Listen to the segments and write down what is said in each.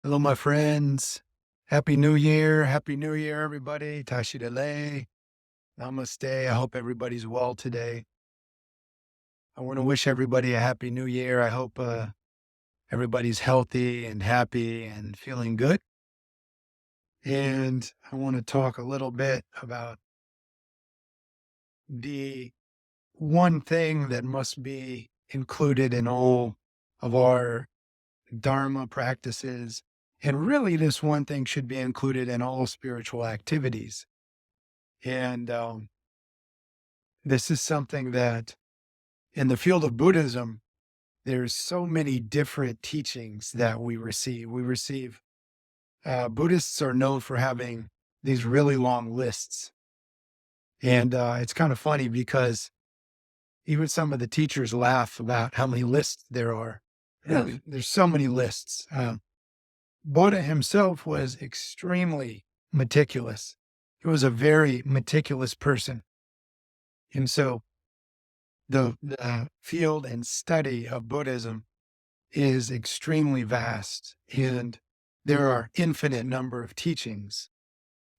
Hello, my friends. Happy New Year. Happy New Year, everybody. Tashi Dele. Namaste. I hope everybody's well today. I want to wish everybody a happy New Year. I hope everybody's healthy and happy and feeling good. And I want to talk a little bit about the one thing that must be included in all of our Dharma practices. And really, this one thing should be included in all spiritual activities. And this is something that in the field of Buddhism, there's so many different teachings that we receive. Buddhists are known for having these really long lists. And it's kind of funny because even some of the teachers laugh about how many lists there are. Yeah. There's so many lists. Buddha himself was extremely meticulous. He was a very meticulous person. And so the field and study of Buddhism is extremely vast, and there are infinite number of teachings.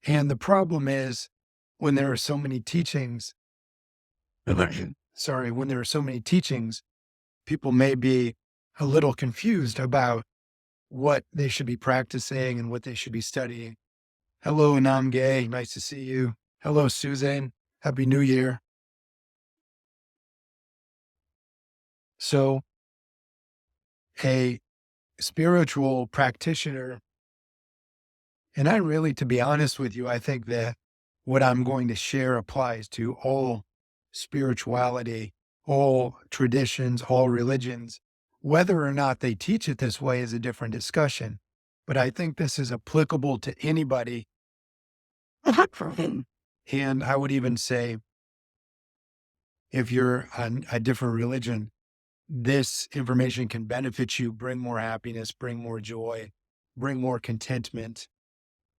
And the problem is when there are so many teachings, when there are so many teachings, people may be a little confused about what they should be practicing and what they should be studying. Hello, Anamge. Nice to see you. Hello, Suzanne. Happy New Year. So a spiritual practitioner, and to be honest with you, I think that what I'm going to share applies to all spirituality, all traditions, all religions. Whether or not they teach it this way is a different discussion. But I think this is applicable to anybody. And I would even say, if you're on a different religion, this information can benefit you, bring more happiness, bring more joy, bring more contentment.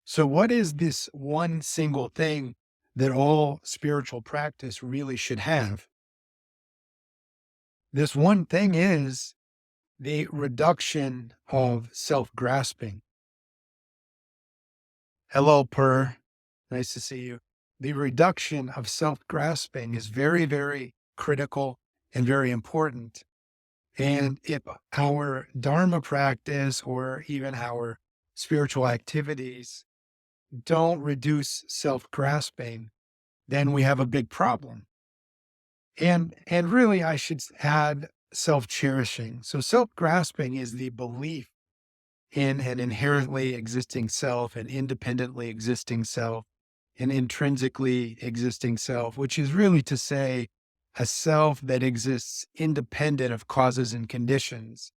So what is this one single thing that all spiritual practice really should have? This one thing is the reduction of self-grasping. Hello, Purr. Nice to see you. The reduction of self-grasping is very, very critical and very important. And if our Dharma practice or even our spiritual activities don't reduce self-grasping, then we have a big problem. And really, I should add self-cherishing. So self-grasping is the belief in an inherently existing self, an independently existing self, an intrinsically existing self, which is really to say a self that exists independent of causes and conditions,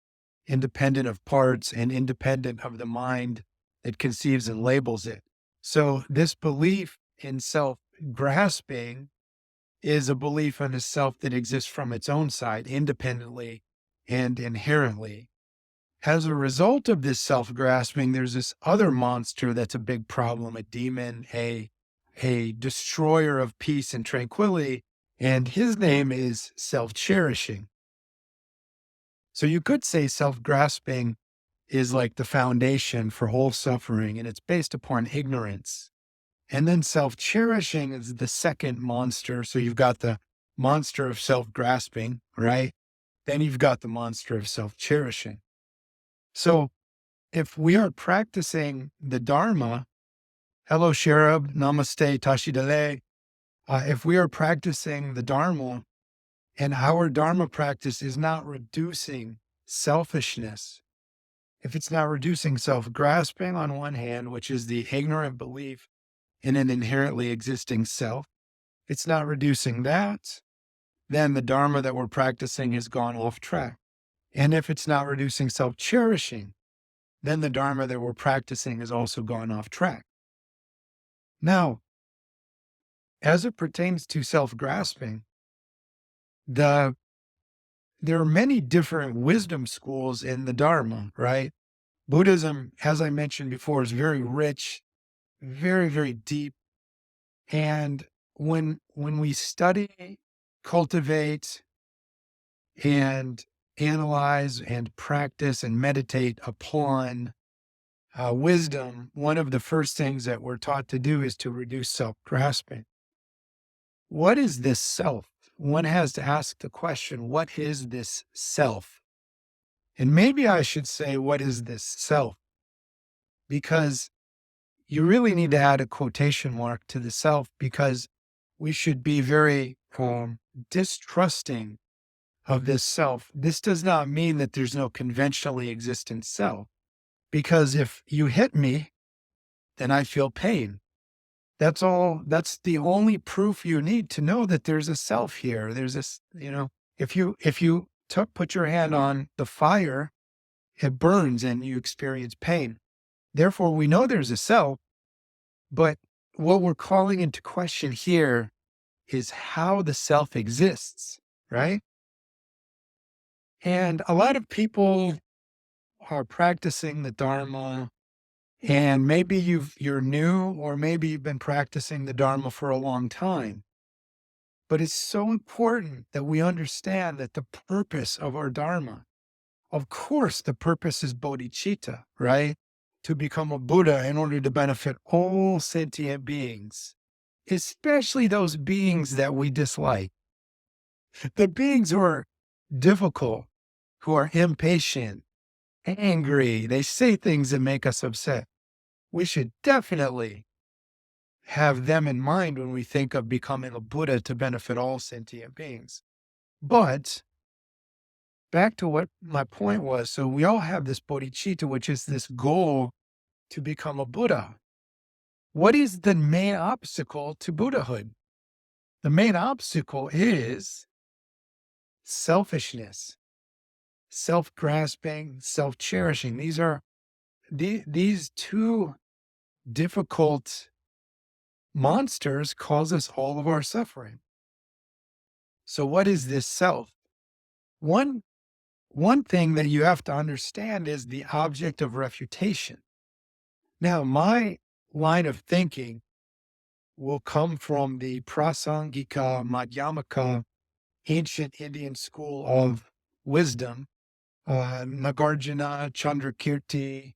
independent of parts, and independent of the mind that conceives and labels it. So this belief in self-grasping is a belief in a self that exists from its own side, independently and inherently. As a result of this self-grasping, there's this other monster that's a big problem, a demon, a destroyer of peace and tranquility, and his name is self-cherishing. So you could say self-grasping is like the foundation for all suffering, and it's based upon ignorance. And then self-cherishing is the second monster. So you've got the monster of self-grasping, right? Then you've got the monster of self-cherishing. So if we are practicing the Dharma, hello, Sherab, namaste, Tashi Dele. If we are practicing the Dharma and our Dharma practice is not reducing selfishness, if it's not reducing self-grasping on one hand, which is the ignorant belief in an inherently existing self, it's not reducing that, then the Dharma that we're practicing has gone off track. And if it's not reducing self-cherishing, then the Dharma that we're practicing has also gone off track. Now, as it pertains to self-grasping, there are many different wisdom schools in the Dharma, right? Buddhism, as I mentioned before, is very rich, very, very deep. And when we study, cultivate, and analyze and practice and meditate upon wisdom, one of the first things that we're taught to do is to reduce self-grasping. What is this self? One has to ask the question, what is this self? And maybe I should say, what is this self? Because you really need to add a quotation mark to the self, because we should be very distrusting of this self. This does not mean that there's no conventionally existent self, because if you hit me, then I feel pain. That's all. That's the only proof you need to know that there's a self here. There's this, if you put your hand on the fire, it burns and you experience pain. Therefore, we know there's a self, but what we're calling into question here is how the self exists, right? And a lot of people are practicing the Dharma, and maybe you're new, or maybe you've been practicing the Dharma for a long time. But it's so important that we understand that the purpose of our Dharma, of course, the purpose is bodhicitta, right? To become a Buddha in order to benefit all sentient beings, especially those beings that we dislike. The beings who are difficult, who are impatient, angry, they say things that make us upset. We should definitely have them in mind when we think of becoming a Buddha to benefit all sentient beings. But back to what my point was. So we all have this bodhicitta, which is this goal to become a Buddha. What is the main obstacle to Buddhahood? The main obstacle is selfishness, self-grasping, self-cherishing. These two difficult monsters cause us all of our suffering. So what is this self? One thing that you have to understand is the object of refutation. Now, my line of thinking will come from the Prasangika Madhyamaka ancient Indian school of wisdom, Nagarjuna, Chandrakirti,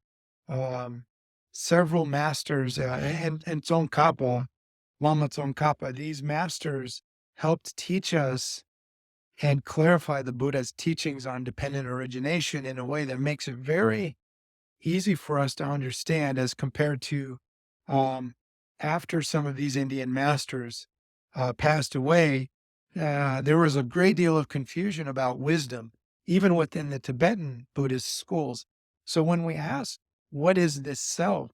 several masters, and Tsongkhapa, Lama Tsongkhapa. These masters helped teach us and clarify the Buddha's teachings on dependent origination in a way that makes it very easy for us to understand, as compared to after some of these Indian masters passed away. There was a great deal of confusion about wisdom, even within the Tibetan Buddhist schools. So when we ask, what is this self?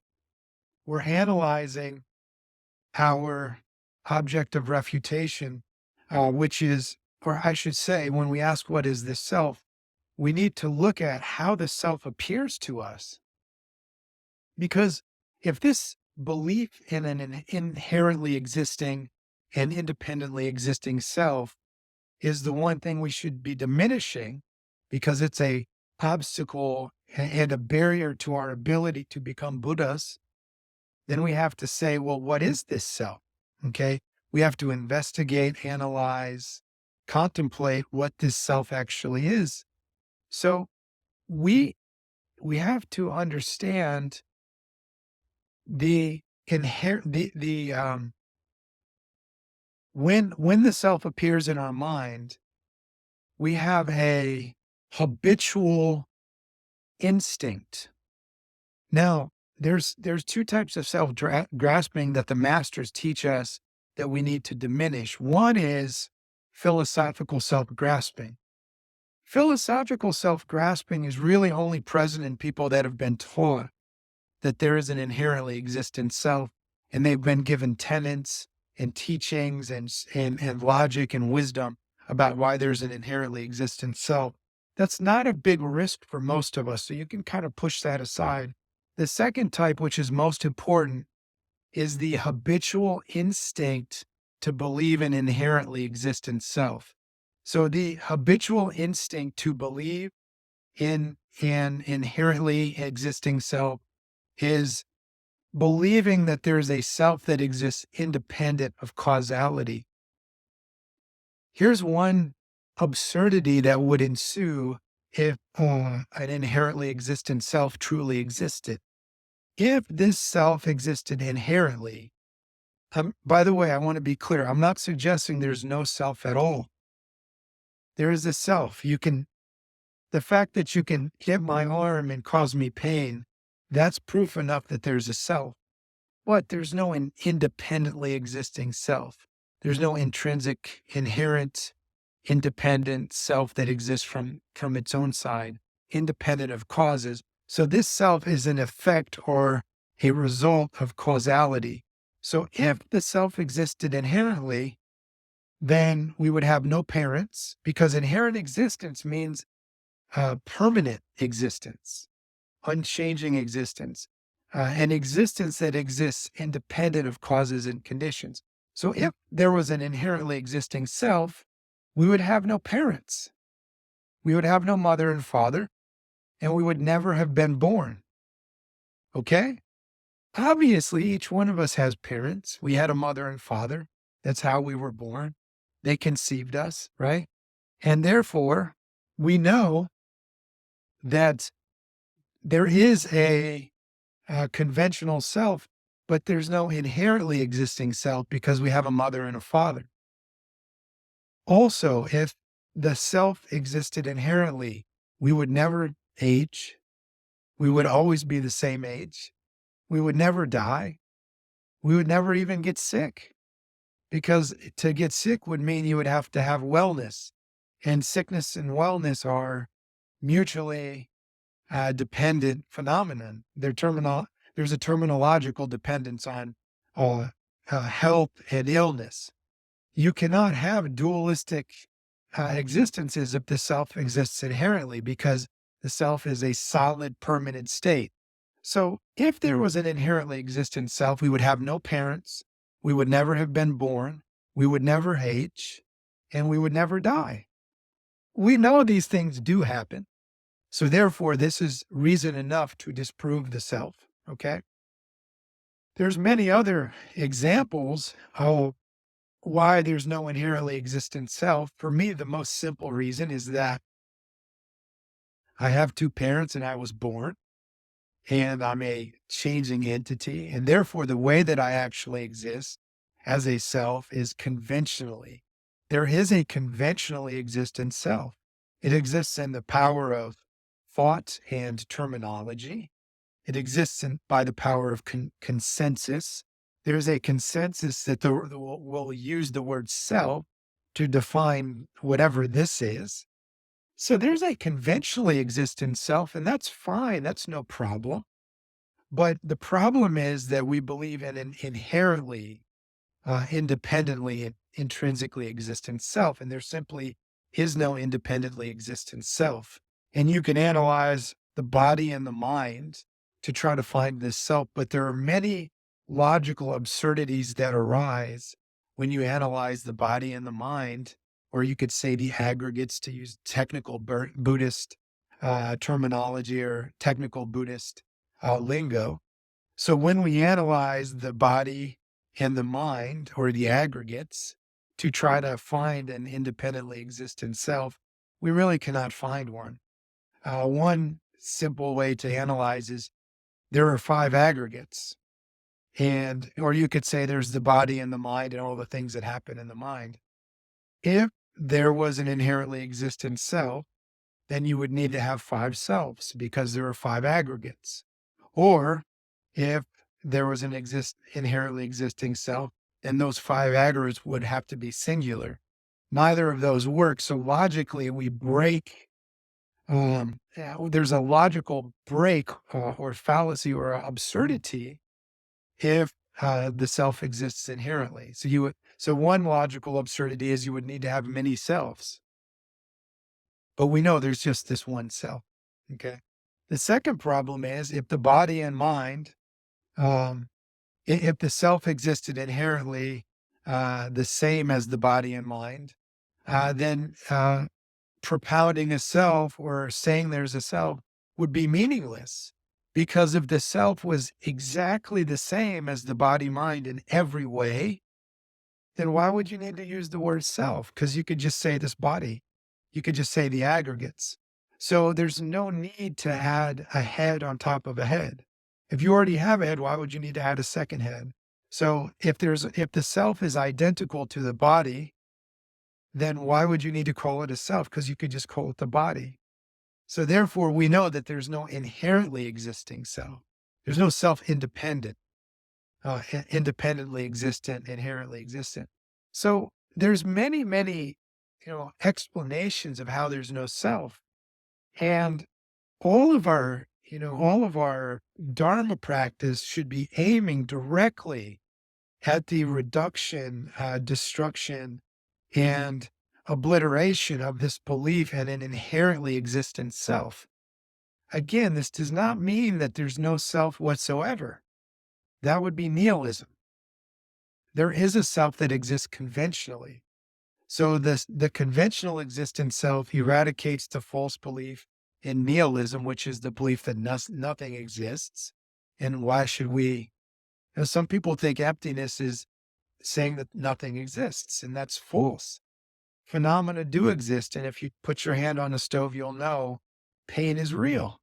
We're analyzing our object of refutation, which is, or I should say, when we ask, what is this self? We need to look at how the self appears to us. Because if this belief in an inherently existing and independently existing self is the one thing we should be diminishing, because it's a obstacle and a barrier to our ability to become Buddhas, then we have to say, well, what is this self? Okay. We have to investigate, analyze, contemplate what this self actually is. So we have to understand the inherent, when the self appears in our mind, we have a habitual instinct. Now, there's two types of self-grasping that the masters teach us that we need to diminish. One is philosophical self-grasping. Philosophical self-grasping is really only present in people that have been taught that there is an inherently existent self, and they've been given tenets and teachings and logic and wisdom about why there's an inherently existent self. That's not a big risk for most of us, so you can kind of push that aside. The second type, which is most important, is the habitual instinct to believe in inherently existent self. So the habitual instinct to believe in an inherently existing self is believing that there is a self that exists independent of causality. Here's one absurdity that would ensue if an inherently existent self truly existed. if this self existed inherently, by the way, I want to be clear. I'm not suggesting there's no self at all. There is a self. The fact that you can hit my arm and cause me pain, that's proof enough that there's a self. But there's no independently existing self. There's no intrinsic, inherent, independent self that exists from its own side, independent of causes. So this self is an effect or a result of causality. So if the self existed inherently, then we would have no parents, because inherent existence means permanent existence, unchanging existence, an existence that exists independent of causes and conditions. So if there was an inherently existing self, we would have no parents. We would have no mother and father, and we would never have been born. Okay? Obviously, each one of us has parents. We had a mother and father. That's how we were born. They conceived us, right? And therefore, we know that there is a conventional self, but there's no inherently existing self because we have a mother and a father. Also, if the self existed inherently, we would never age. We would always be the same age. We would never die. We would never even get sick, because to get sick would mean you would have to have wellness, and sickness and wellness are mutually dependent phenomenon. There's a terminological dependence on health and illness. You cannot have dualistic existences if the self exists inherently, because the self is a solid, permanent state. So if there was an inherently existent self, we would have no parents, we would never have been born, we would never age, and we would never die. We know these things do happen. So therefore, this is reason enough to disprove the self, okay? There's many other examples of why there's no inherently existent self. For me, the most simple reason is that I have two parents and I was born, and I'm a changing entity. And therefore, the way that I actually exist as a self is conventionally. There is a conventionally existent self. It exists in the power of thought and terminology. It exists by the power of consensus. There's a consensus that will use the word self to define whatever this is. So there's a conventionally existent self, and that's fine. That's no problem. But the problem is that we believe in an inherently, independently, and intrinsically existent self, and there simply is no independently existent self. And you can analyze the body and the mind to try to find this self, but there are many logical absurdities that arise when you analyze the body and the mind, or you could say the aggregates, to use technical Buddhist terminology or technical Buddhist lingo. So when we analyze the body and the mind, or the aggregates, to try to find an independently existent self, we really cannot find one. One simple way to analyze is there are 5 aggregates, or you could say there's the body and the mind and all the things that happen in the mind. If there was an inherently existent self, then you would need to have 5 selves, because there are 5 aggregates. Or if there was an inherently existing self, then those 5 aggregates would have to be singular. Neither of those work. So logically, we break. There's a logical break or fallacy or absurdity if the self exists inherently. So one logical absurdity is you would need to have many selves, but we know there's just this one self. Okay. The second problem is if the body and mind, if the self existed inherently the same as the body and mind, then propounding a self or saying there's a self would be meaningless, because if the self was exactly the same as the body mind in every way, then why would you need to use the word self? Because you could just say this body, you could just say the aggregates. So there's no need to add a head on top of a head. If you already have a head, why would you need to add a second head? So if the self is identical to the body, then why would you need to call it a self? Because you could just call it the body. So therefore, we know that there's no inherently existing self. There's no self independent, independently existent, inherently existent. So there's many, many, explanations of how there's no self. And all of our Dharma practice should be aiming directly at the reduction, destruction, and obliteration of this belief in an inherently existent self. Again, this does not mean that there's no self whatsoever. That would be nihilism. There is a self that exists conventionally. So the conventional existent self eradicates the false belief in nihilism, which is the belief that nothing exists. And why should we? Some people think emptiness is saying that nothing exists, and that's false. Phenomena do exist, and if you put your hand on a stove, you'll know pain is real.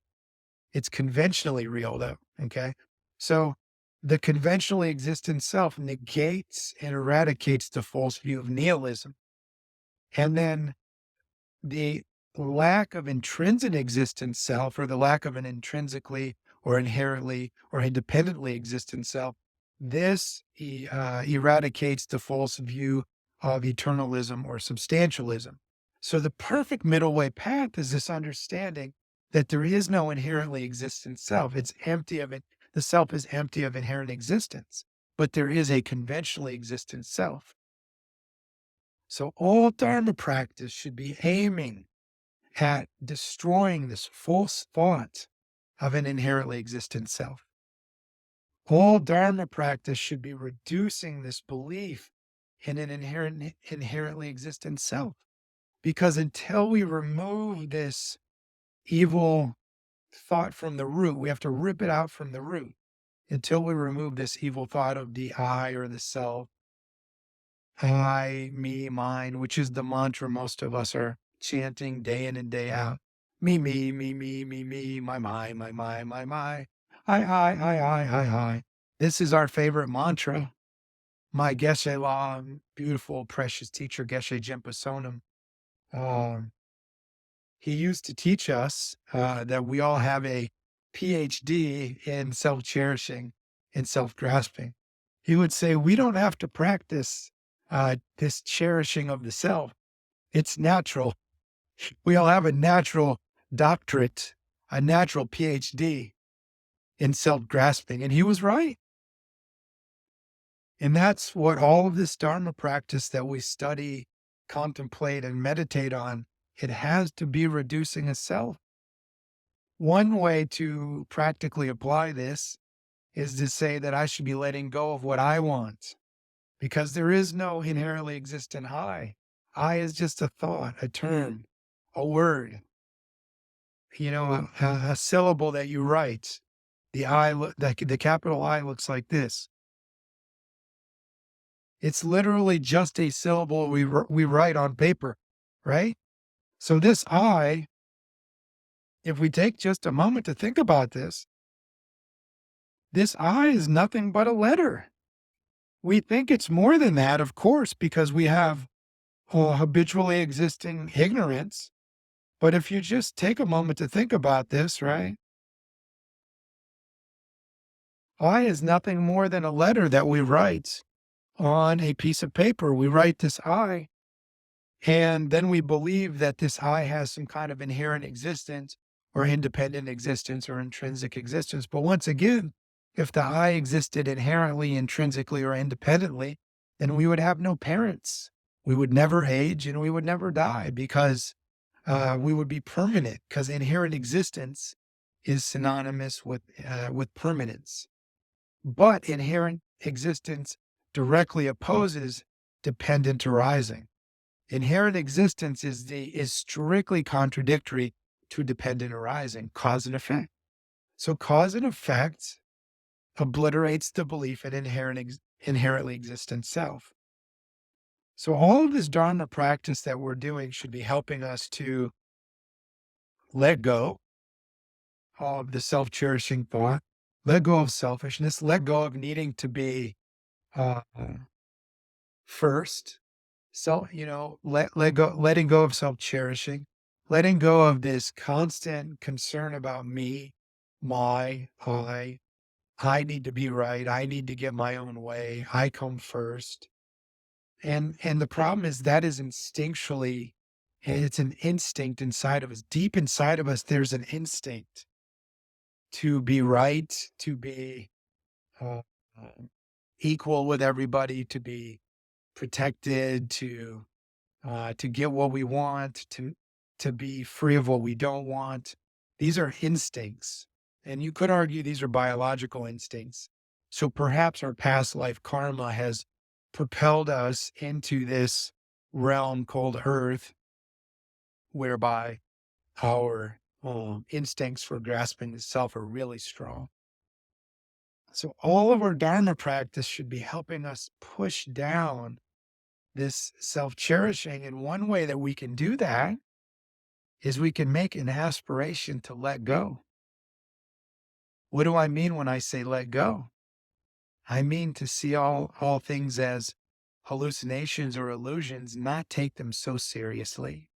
It's conventionally real, though. Okay, so the conventionally existent self negates and eradicates the false view of nihilism. And then the lack of intrinsic existent self, or the lack of an intrinsically or inherently or independently existent self, this eradicates the false view of eternalism or substantialism. So the perfect middle way path is this understanding that there is no inherently existent self. It's empty of it. The self is empty of inherent existence, but there is a conventionally existent self. So all Dharma practice should be aiming at destroying this false thought of an inherently existent self. All Dharma practice should be reducing this belief in an inherently existent self. Because until we remove this evil thought from the root, we have to rip it out from the root. Until we remove this evil thought of the I or the self, I, me, mine, which is the mantra most of us are chanting day in and day out. Me, my, my. I. This is our favorite mantra. My Geshe La, beautiful, precious teacher, Geshe Jempa Sonam, he used to teach us that we all have a PhD in self-cherishing and self-grasping. He would say, we don't have to practice this cherishing of the self. It's natural. We all have a natural doctorate, a natural PhD in self-grasping. And he was right. And that's what all of this Dharma practice that we study, contemplate, and meditate on, it has to be reducing a self. One way to practically apply this is to say that I should be letting go of what I want, because there is no inherently existent I. I is just a thought, a term, a word, a syllable that you write. The capital I looks like this. It's literally just a syllable we write on paper, right? So this I, if we take just a moment to think about this I is nothing but a letter. We think it's more than that, of course, because we have habitually existing ignorance. But if you just take a moment to think about this, right? I is nothing more than a letter that we write on a piece of paper. We write this I, and then we believe that this I has some kind of inherent existence or independent existence or intrinsic existence. But once again, if the I existed inherently, intrinsically, or independently, then we would have no parents. We would never age and we would never die, because we would be permanent, because inherent existence is synonymous with permanence. But inherent existence directly opposes dependent arising. Inherent existence is strictly contradictory to dependent arising, cause and effect. So cause and effect obliterates the belief in inherently existent self. So all of this Dharma practice that we're doing should be helping us to let go of the self-cherishing thought, let go of selfishness, let go of needing to be uh, first. Letting go of self-cherishing, letting go of this constant concern about me, my, I need to be right. I need to get my own way. I come first. And the problem is that is instinctually, it's an instinct inside of us. Deep inside of us, there's an instinct to be right, to be uh, uh, equal with everybody, to be protected, to get what we want, to be free of what we don't want. These are instincts, and you could argue these are biological instincts. So perhaps our past life karma has propelled us into this realm called Earth, whereby our instincts for grasping the self are really strong. So all of our Dharma practice should be helping us push down this self-cherishing. And one way that we can do that is we can make an aspiration to let go. What do I mean when I say let go? I mean to see all things as hallucinations or illusions, not take them so seriously.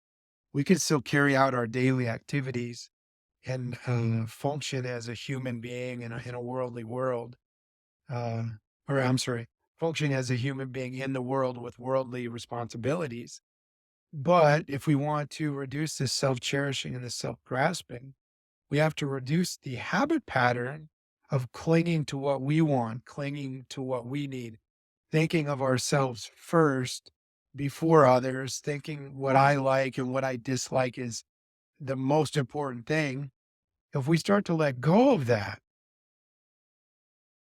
We can still carry out our daily activities and function as a human being in a worldly world. Uh, or I'm sorry, function as a human being in the world with worldly responsibilities. But if we want to reduce this self-cherishing and this self-grasping, we have to reduce the habit pattern of clinging to what we want, clinging to what we need, thinking of ourselves first before others, thinking what I like and what I dislike is the most important thing. If we start to let go of that,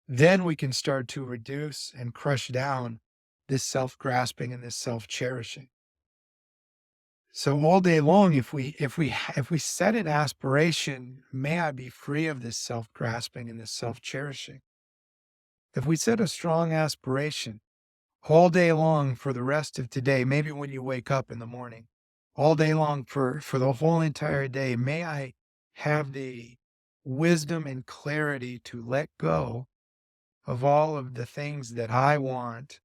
then we can start to reduce and crush down this self-grasping and this self-cherishing. So all day long, if we set an aspiration, may I be free of this self-grasping and this self-cherishing. If we set a strong aspiration all day long for the rest of today, maybe when you wake up in the morning, all day long for the whole entire day, may I have the wisdom and clarity to let go of all of the things that I want.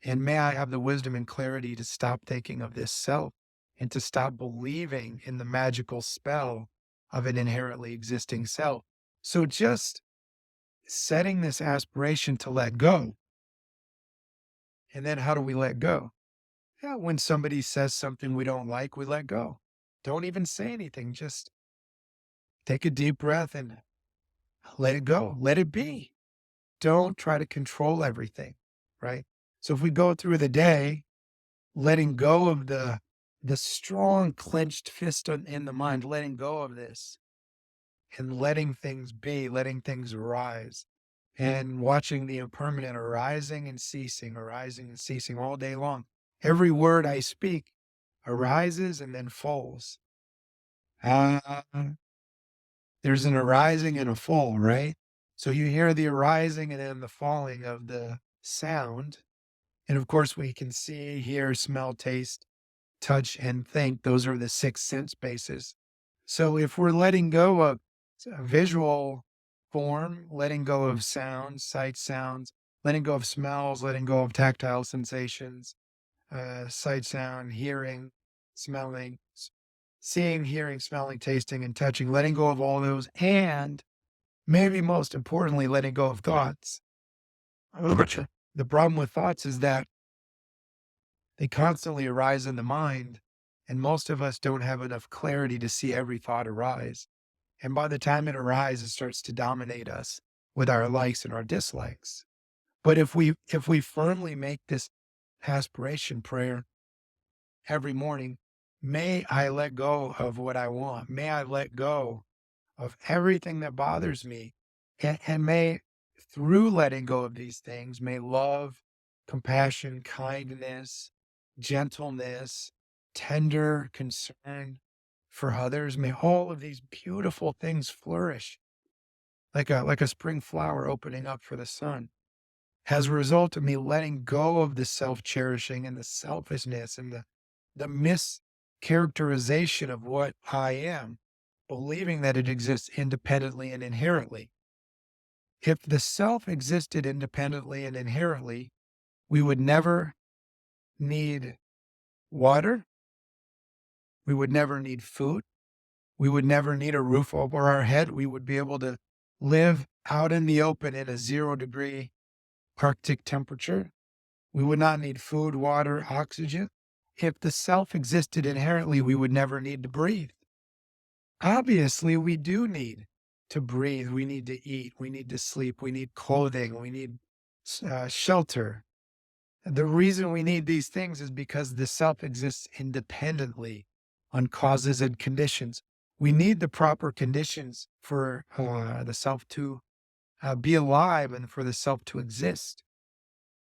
And may I have the wisdom and clarity to stop thinking of this self and to stop believing in the magical spell of an inherently existing self. So just setting this aspiration to let go. And then how do we let go? Yeah, when somebody says something we don't like, we let go. Don't even say anything. Just take a deep breath and let it go. Let it be. Don't try to control everything, right? So if we go through the day letting go of the strong clenched fist in the mind, letting go of this and letting things be, letting things arise, and watching the impermanent arising and ceasing all day long. Every word I speak arises and then falls. Uh, there's an arising and a fall, right? So you hear the arising and then the falling of the sound. And of course, we can see, hear, smell, taste, touch, and think. Those are the six sense bases. So if we're letting go of visual form, letting go of sound, sight, sounds, letting go of smells, letting go of tactile sensations, sight, sound, hearing, smelling, seeing, hearing, smelling, tasting, and touching, letting go of all those, and maybe most importantly, letting go of thoughts. The problem with thoughts is that they constantly arise in the mind, and most of us don't have enough clarity to see every thought arise. And by the time it arises, it starts to dominate us with our likes and our dislikes. But if we firmly make this aspiration prayer every morning, may I let go of what I want. May I let go of everything that bothers me. And may, through letting go of these things, may love, compassion, kindness, gentleness, tender concern for others, may all of these beautiful things flourish like a spring flower opening up for the sun. As a result of me letting go of the self-cherishing and the selfishness and the mischaracterization of what I am, believing that it exists independently and inherently. If the self existed independently and inherently, we would never need water. We would never need food. We would never need a roof over our head. We would be able to live out in the open in a 0-degree Arctic temperature. We would not need food, water, oxygen. If the self existed inherently, we would never need to breathe. Obviously, we do need to breathe. We need to eat. We need to sleep. We need clothing. We need shelter. The reason we need these things is because the self exists independently on causes and conditions. We need the proper conditions for the self to be alive and for the self to exist.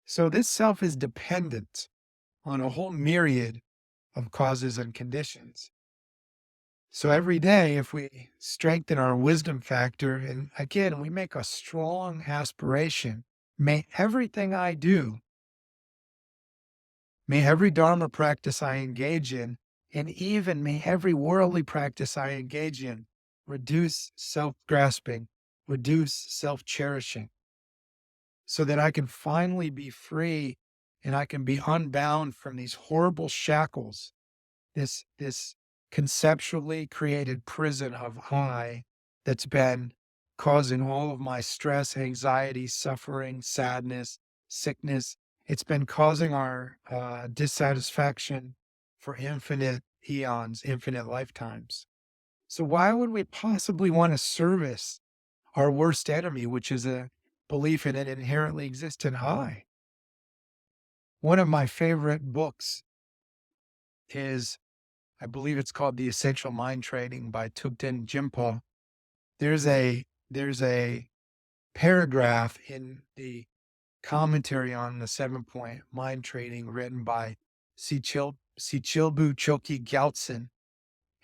So this self is dependent on a whole myriad of causes and conditions. So every day, if we strengthen our wisdom factor, and again, we make a strong aspiration, may everything I do, may every Dharma practice I engage in, and even may every worldly practice I engage in, reduce self-grasping, reduce self-cherishing, so that I can finally be free and I can be unbound from these horrible shackles, this conceptually created prison of I that's been causing all of my stress, anxiety, suffering, sadness, sickness. It's been causing our dissatisfaction for infinite eons, infinite lifetimes. So why would we possibly want to service our worst enemy, which is a belief in an inherently existent I? One of my favorite books is, I believe it's called The Essential Mind Training by Thupten Jinpa. There's a paragraph in the commentary on the 7-point mind training written by Sichilbu Choki Gyaltsen.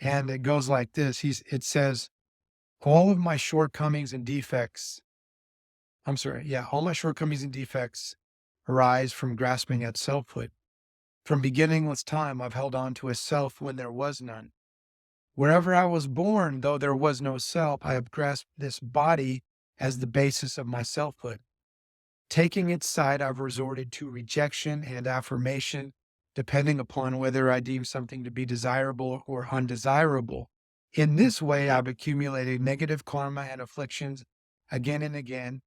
And it goes like this. It says, all my shortcomings and defects arise from grasping at selfhood. From beginningless time, I've held on to a self when there was none. Wherever I was born, though there was no self, I have grasped this body as the basis of my selfhood. Taking its side, I've resorted to rejection and affirmation, depending upon whether I deem something to be desirable or undesirable. In this way, I've accumulated negative karma and afflictions again and again,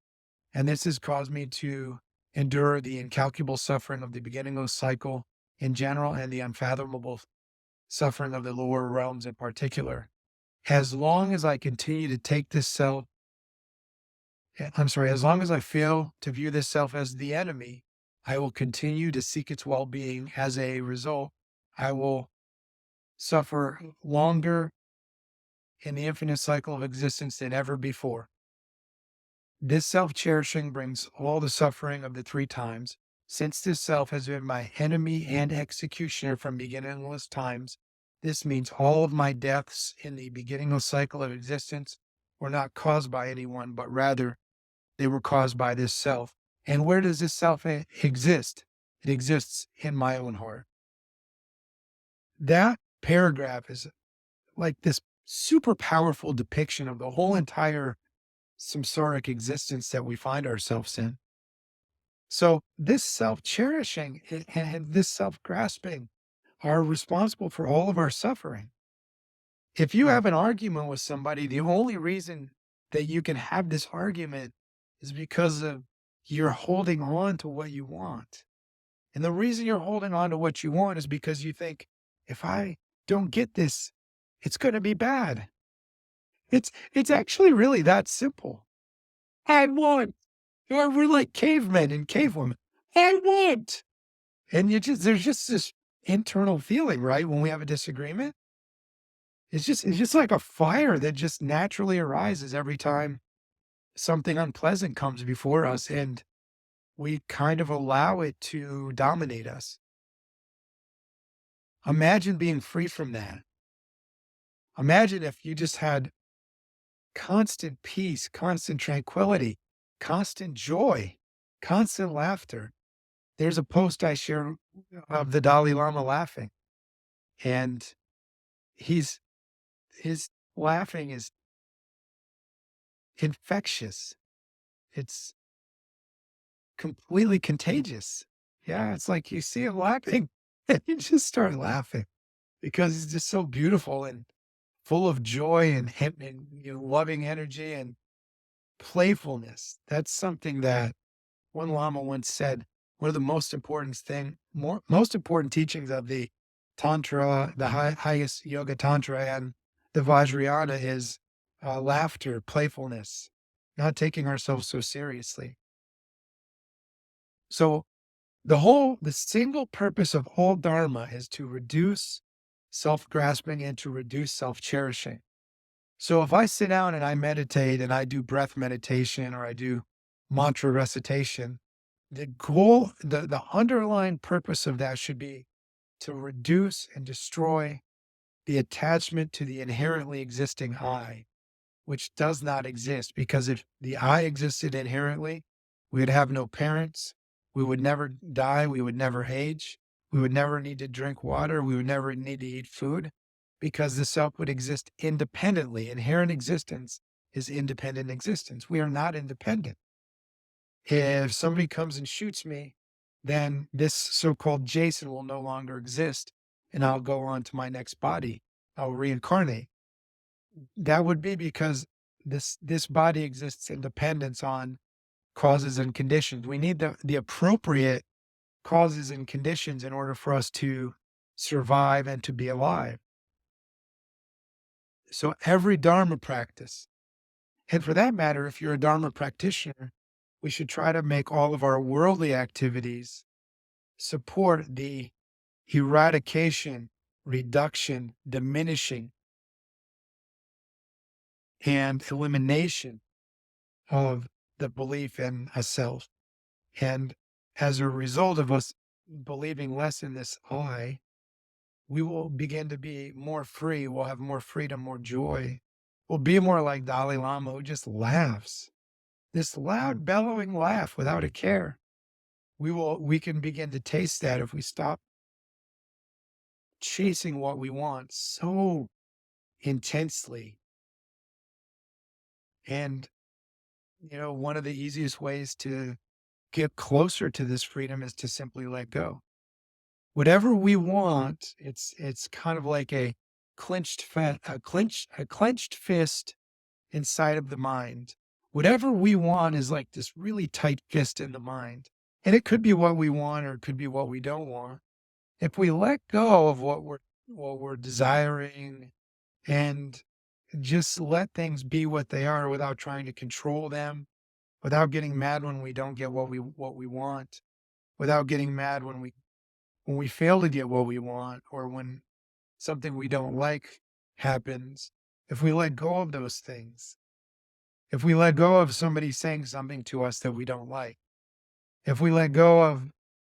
and this has caused me to endure the incalculable suffering of the beginningless cycle in general and the unfathomable suffering of the lower realms in particular. As long as I continue to take this self, as long as I fail to view this self as the enemy, I will continue to seek its well-being. As a result, I will suffer longer in the infinite cycle of existence than ever before. This self-cherishing brings all the suffering of the 3 times. Since this self has been my enemy and executioner from beginningless times, this means all of my deaths in the beginningless cycle of existence were not caused by anyone, but rather they were caused by this self. And where does this self exist? It exists in my own heart. That paragraph is like this super powerful depiction of the whole entire samsaric existence that we find ourselves in. So this self-cherishing and this self-grasping are responsible for all of our suffering. If you have an argument with somebody, the only reason that you can have this argument is because of you're holding on to what you want. And the reason you're holding on to what you want is because you think, if I don't get this, it's going to be bad. It's actually really that simple. I want. Or we're like cavemen and cavewomen. I want. And there's just this internal feeling, right? When we have a disagreement, it's just like a fire that just naturally arises every time something unpleasant comes before us, and we kind of allow it to dominate us. Imagine being free from that. Imagine if you just had constant peace, constant tranquility, constant joy, constant laughter. There's a post I share of the Dalai Lama laughing, and his laughing is infectious. it's completely contagious. Yeah, it's like you see him laughing and you just start laughing because he's just so beautiful and full of joy and him and loving energy and playfulness. That's something that one Lama once said. One of the most important teachings of the Tantra, the highest yoga Tantra and the Vajrayana is laughter, playfulness, not taking ourselves so seriously. So the single purpose of all Dharma is to reduce self-grasping and to reduce self-cherishing. So if I sit down and I meditate and I do breath meditation or I do mantra recitation, the goal, the underlying purpose of that should be to reduce and destroy the attachment to the inherently existing I, which does not exist. Because if the I existed inherently, we would have no parents, we would never die, we would never age, we would never need to drink water, we would never need to eat food, because the self would exist independently. Inherent existence is independent existence. We are not independent. If somebody comes and shoots me, then this so-called Jason will no longer exist, and I'll go on to my next body. I'll reincarnate. That would be because this body exists in dependence on causes and conditions. We need the appropriate causes and conditions in order for us to survive and to be alive. So every Dharma practice, and for that matter, if you're a Dharma practitioner, we should try to make all of our worldly activities support the eradication, reduction, diminishing, and elimination of the belief in a self. And as a result of us believing less in this I, we will begin to be more free. We'll have more freedom, more joy. We'll be more like Dalai Lama, who just laughs. This loud, bellowing laugh without a care. We can begin to taste that if we stop chasing what we want so intensely. And, one of the easiest ways to get closer to this freedom is to simply let go. Whatever we want, it's kind of like a clenched fist inside of the mind. Whatever we want is like this really tight fist in the mind. And it could be what we want or it could be what we don't want. If we let go of what we're desiring and just let things be what they are without trying to control them, without getting mad when we don't get what we want, without getting mad when we fail to get what we want or when something we don't like happens. If we let go of those things, if we let go of somebody saying something to us that we don't like, if we let go of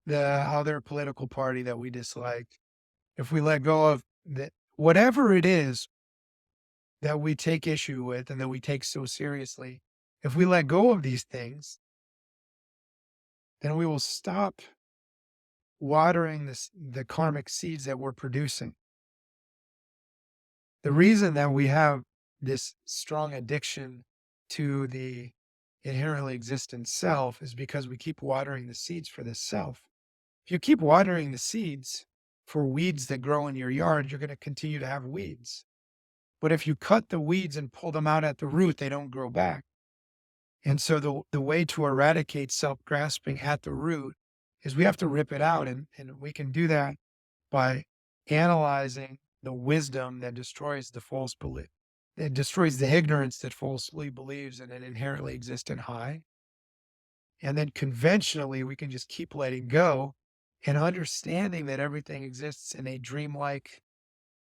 the other political party that we dislike, if we let go of whatever it is that we take issue with and that we take so seriously, if we let go of these things, then we will stop watering the karmic seeds that we're producing. The reason that we have this strong addiction to the inherently existent self is because we keep watering the seeds for this self. If you keep watering the seeds for weeds that grow in your yard, you're going to continue to have weeds. But if you cut the weeds and pull them out at the root, they don't grow back. And so the way to eradicate self-grasping at the root is we have to rip it out. And we can do that by analyzing the wisdom that destroys the false belief. It destroys the ignorance that falsely believes in an inherently existent high. And then conventionally, we can just keep letting go and understanding that everything exists in a dreamlike,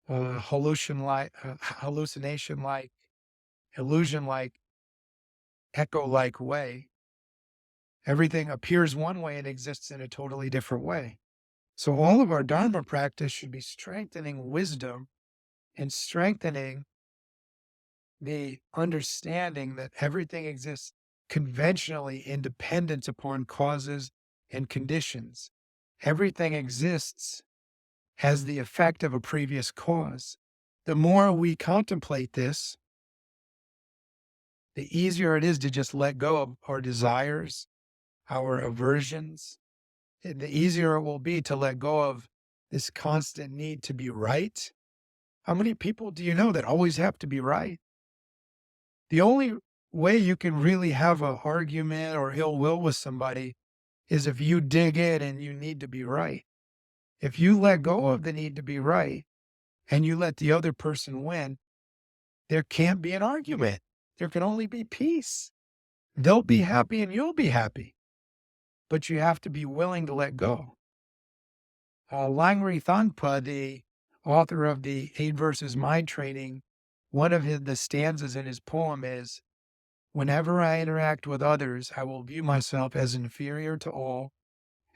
hallucination-like, illusion-like, echo-like way. Everything appears one way and exists in a totally different way. So all of our Dharma practice should be strengthening wisdom and strengthening the understanding that everything exists conventionally independent upon causes and conditions. Everything exists as the effect of a previous cause. The more we contemplate this, the easier it is to just let go of our desires, our aversions, and the easier it will be to let go of this constant need to be right. How many people do you know that always have to be right? The only way you can really have an argument or ill will with somebody is if you dig in and you need to be right. If you let go of the need to be right and you let the other person win, there can't be an argument. There can only be peace. They'll be happy and you'll be happy, but you have to be willing to let go. Langri Thangpa, the author of the Eight Verses Mind Training, one of the stanzas in his poem is, whenever I interact with others, I will view myself as inferior to all,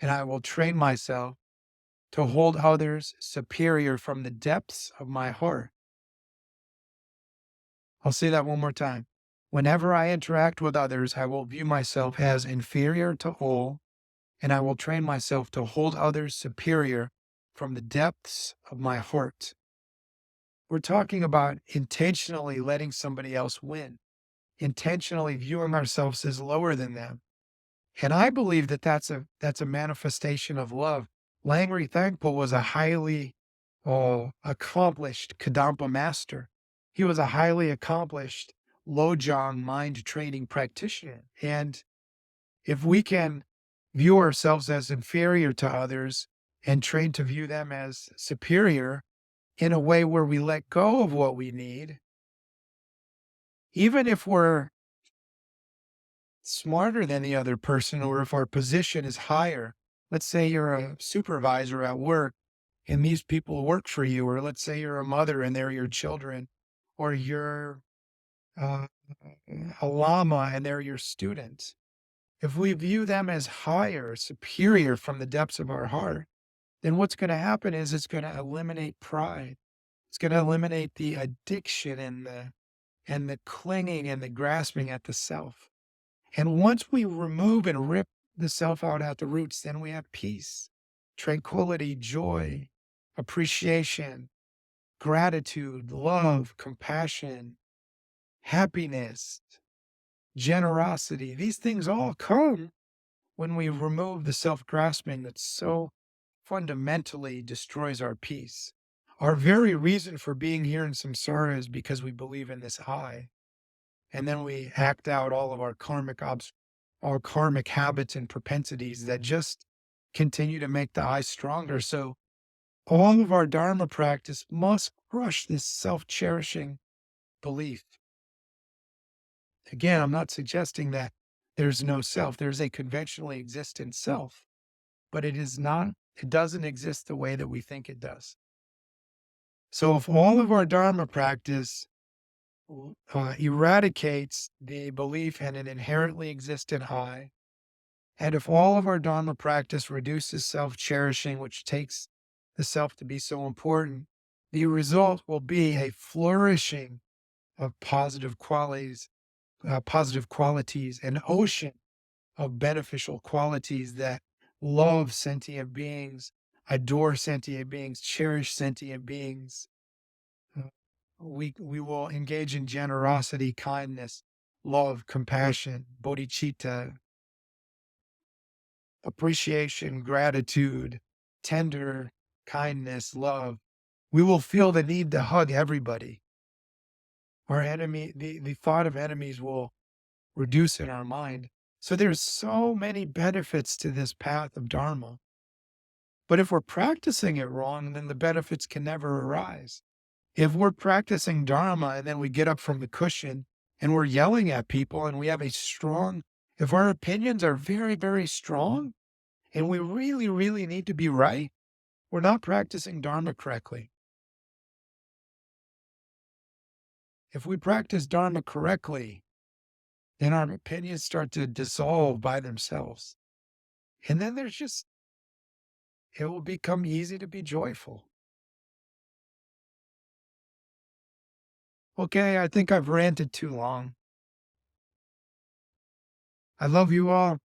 and I will train myself to hold others superior from the depths of my heart. I'll say that one more time. Whenever I interact with others, I will view myself as inferior to all, and I will train myself to hold others superior from the depths of my heart. We're talking about intentionally letting somebody else win, intentionally viewing ourselves as lower than them. And I believe that that's a manifestation of love. Langri Thangpa was a highly accomplished Kadampa master. He was a highly accomplished Lojong mind training practitioner. And if we can view ourselves as inferior to others and train to view them as superior in a way where we let go of what we need, even if we're smarter than the other person or if our position is higher. Let's say you're a supervisor at work and these people work for you, or let's say you're a mother and they're your children, or you're uh, a lama and they're your students. If we view them as higher, superior from the depths of our heart, then what's going to happen is it's going to eliminate pride. It's going to eliminate the addiction and the clinging and the grasping at the self. And once we remove and rip the self out at the roots, then we have peace, tranquility, joy, appreciation, gratitude, love, compassion, happiness, generosity. These things all come when we remove the self-grasping that so fundamentally destroys our peace. Our very reason for being here in samsara is because we believe in this I. And then we act out all of our karmic habits and propensities that just continue to make the I stronger. So all of our Dharma practice must crush this self-cherishing belief. Again, I'm not suggesting that there's no self. There's a conventionally existent self, but it doesn't exist the way that we think it does. So if all of our Dharma practice eradicates the belief in an inherently existent I, and if all of our Dharma practice reduces self-cherishing, which takes the self to be so important, the result will be a flourishing of positive qualities, an ocean of beneficial qualities that love sentient beings, adore sentient beings, cherish sentient beings. We will engage in generosity, kindness, love, compassion, bodhicitta, appreciation, gratitude, tender kindness, love. We will feel the need to hug everybody. The thought of enemies will reduce in our mind. So there's so many benefits to this path of Dharma. But if we're practicing it wrong, then the benefits can never arise. If we're practicing Dharma and then we get up from the cushion and we're yelling at people and we have if our opinions are very, very strong and we really, really need to be right, we're not practicing Dharma correctly. If we practice Dharma correctly, then our opinions start to dissolve by themselves. And then it will become easy to be joyful. Okay, I think I've ranted too long. I love you all.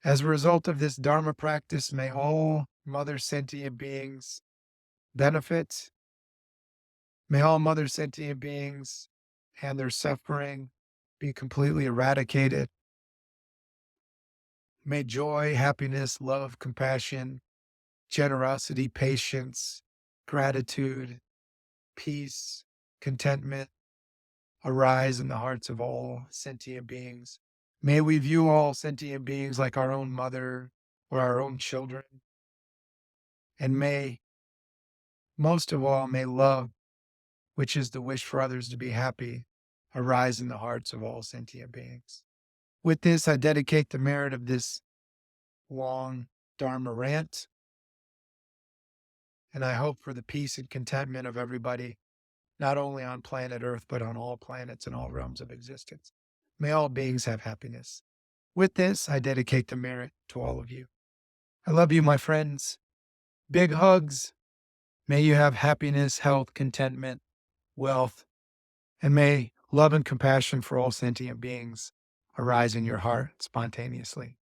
As a result of this Dharma practice, may all mother sentient beings benefit. May all mother sentient beings and their suffering be completely eradicated. May joy, happiness, love, compassion, generosity, patience, gratitude, peace, contentment arise in the hearts of all sentient beings. May we view all sentient beings like our own mother or our own children. And may, most of all, may love, which is the wish for others to be happy, arise in the hearts of all sentient beings. With this, I dedicate the merit of this long Dharma rant, and I hope for the peace and contentment of everybody, not only on planet Earth, but on all planets and all realms of existence. May all beings have happiness. With this, I dedicate the merit to all of you. I love you, my friends. Big hugs. May you have happiness, health, contentment, wealth, and may love and compassion for all sentient beings arise in your heart spontaneously.